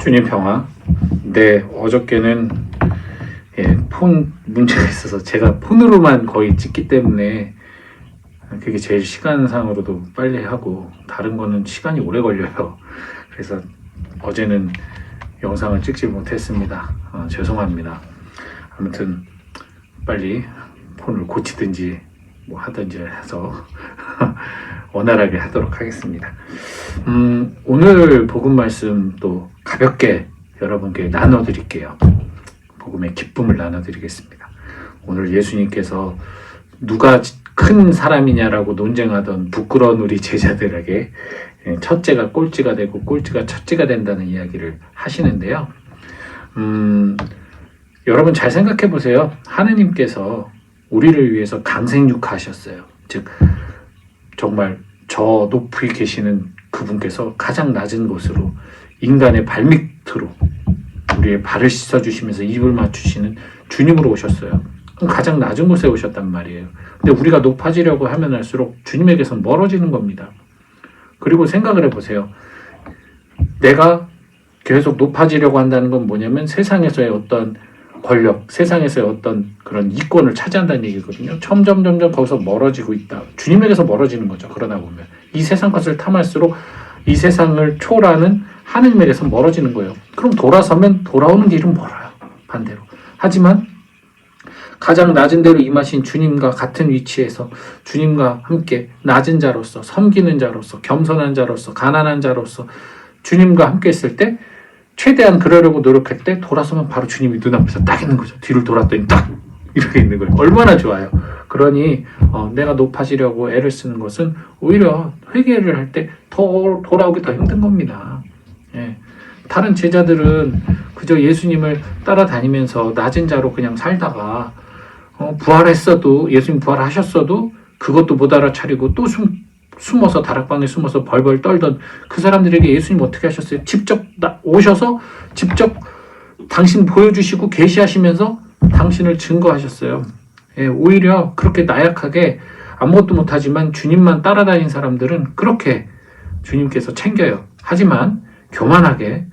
주님 평화. 네, 어저께는 폰 문제가 있어서 제가 폰으로만 거의 찍기 때문에 그게 제일 시간상으로도 빨리 하고 다른 거는 시간이 오래 걸려요. 그래서 어제는 영상을 찍지 못했습니다. 죄송합니다. 아무튼 빨리 폰을 고치든지 뭐 하든지 해서 원활하게 하도록 하겠습니다. 오늘 복음 말씀 또 가볍게 여러분께 나눠드릴게요. 복음의 기쁨을 나눠드리겠습니다. 오늘 예수님께서 누가 큰 사람이냐라고 논쟁하던 부끄러운 우리 제자들에게 첫째가 꼴찌가 되고 꼴찌가 첫째가 된다는 이야기를 하시는데요. 여러분 잘 생각해 보세요. 하느님께서 우리를 위해서 강생육하셨어요. 즉 정말 저 높이 계시는 그분께서 가장 낮은 곳으로 인간의 발밑으로 우리의 발을 씻어주시면서 입을 맞추시는 주님으로 오셨어요. 그럼 가장 낮은 곳에 오셨단 말이에요. 근데 우리가 높아지려고 하면 할수록 주님에게서 멀어지는 겁니다. 그리고 생각을 해보세요. 내가 계속 높아지려고 한다는 건 뭐냐면 세상에서의 어떤 권력, 세상에서의 어떤 그런 이권을 차지한다는 얘기거든요. 점점 거기서 멀어지고 있다. 주님에게서 멀어지는 거죠. 그러다 보면 이 세상 것을 탐할수록 이 세상을 초월하는 하느님에게서 멀어지는 거예요. 그럼 돌아서면 돌아오는 길은 멀어요. 반대로. 하지만 가장 낮은 데로 임하신 주님과 같은 위치에서 주님과 함께 낮은 자로서, 섬기는 자로서, 겸손한 자로서, 가난한 자로서 주님과 함께 있을 때 최대한 그러려고 노력할 때 돌아서면 바로 주님이 눈앞에서 딱 있는 거죠. 뒤를 돌았더니 딱 이렇게 있는 거예요. 얼마나 좋아요. 그러니 내가 높아지려고 애를 쓰는 것은 오히려 회개를 할 때 더 돌아오기 더 힘든 겁니다. 예. 다른 제자들은 그저 예수님을 따라다니면서 낮은 자로 그냥 살다가 부활했어도 예수님 부활하셨어도 그것도 못 알아차리고 또 숨어서 다락방에 숨어서 벌벌 떨던 그 사람들에게 예수님 어떻게 하셨어요? 직접 오셔서 직접 당신 보여주시고 계시하시면서 당신을 증거하셨어요. 예, 오히려 그렇게 나약하게 아무것도 못하지만 주님만 따라다닌 사람들은 그렇게 주님께서 챙겨요. 하지만 교만하게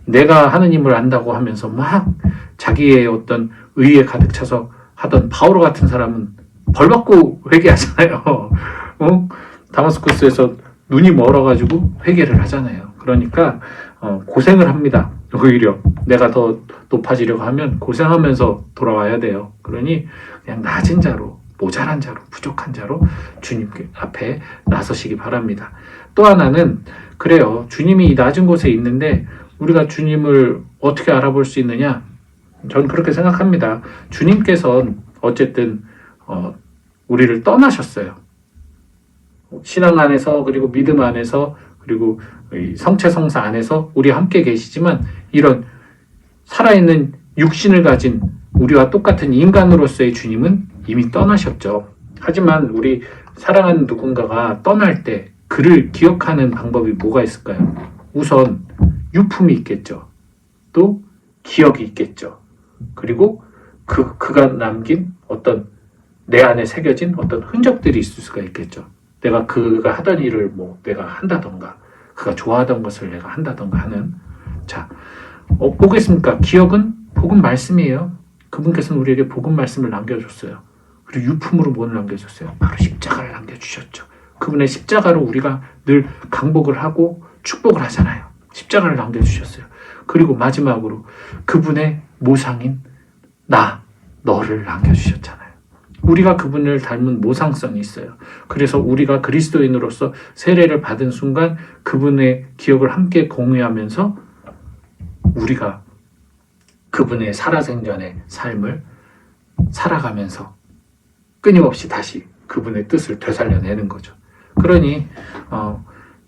내가 하느님을 안다고 하면서 막 자기의 어떤 의에 가득 차서 하던 바오로 같은 사람은 벌 받고 회개하잖아요. 다마스쿠스에서 눈이 멀어가지고 회개를 하잖아요. 그러니까 고생을 합니다. 오히려 내가 더 높아지려고 하면 고생하면서 돌아와야 돼요. 그러니 그냥 낮은 자로, 모자란 자로, 부족한 자로 주님 앞에 나서시기 바랍니다. 또 하나는 그래요. 주님이 이 낮은 곳에 있는데 우리가 주님을 어떻게 알아볼 수 있느냐? 저는 그렇게 생각합니다. 주님께서는 어쨌든 우리를 떠나셨어요. 신앙 안에서 그리고 믿음 안에서 그리고 성체성사 안에서 우리와 함께 계시지만 이런 살아있는 육신을 가진 우리와 똑같은 인간으로서의 주님은 이미 떠나셨죠. 하지만 우리 사랑하는 누군가가 떠날 때 그를 기억하는 방법이 뭐가 있을까요? 우선 유품이 있겠죠. 또 기억이 있겠죠. 그리고 그가 남긴 어떤 내 안에 새겨진 어떤 흔적들이 있을 수가 있겠죠. 내가 그가 하던 일을 내가 한다던가 그가 좋아하던 것을 내가 한다던가 하는 자, 보겠습니까? 기억은 복음 말씀이에요. 그분께서는 우리에게 복음 말씀을 남겨줬어요. 그리고 유품으로 뭘 남겨줬어요? 바로 십자가를 남겨주셨죠. 그분의 십자가로 우리가 늘 강복을 하고 축복을 하잖아요. 십자가를 남겨주셨어요. 그리고 마지막으로 그분의 모상인 너를 남겨주셨잖아요. 우리가 그분을 닮은 모상성이 있어요. 그래서 우리가 그리스도인으로서 세례를 받은 순간 그분의 기억을 함께 공유하면서 우리가 그분의 살아생전의 삶을 살아가면서 끊임없이 다시 그분의 뜻을 되살려내는 거죠. 그러니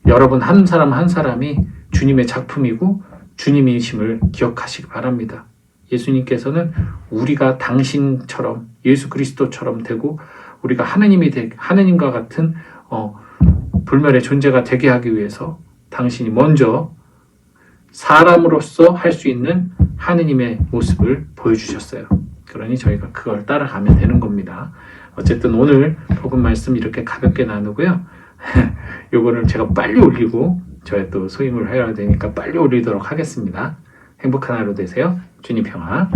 여러분 한 사람 한 사람이 주님의 작품이고 주님이심을 기억하시기 바랍니다. 예수님께서는 우리가 당신처럼 예수 그리스도처럼 되고 우리가 하느님과 같은 불멸의 존재가 되게 하기 위해서 당신이 먼저 사람으로서 할 수 있는 하느님의 모습을 보여주셨어요. 그러니 저희가 그걸 따라가면 되는 겁니다. 어쨌든 오늘 복음 말씀 이렇게 가볍게 나누고요. 요거를 제가 빨리 올리고 저의 또 소임을 해야 되니까 빨리 올리도록 하겠습니다. 행복한 하루 되세요. 주님 평화.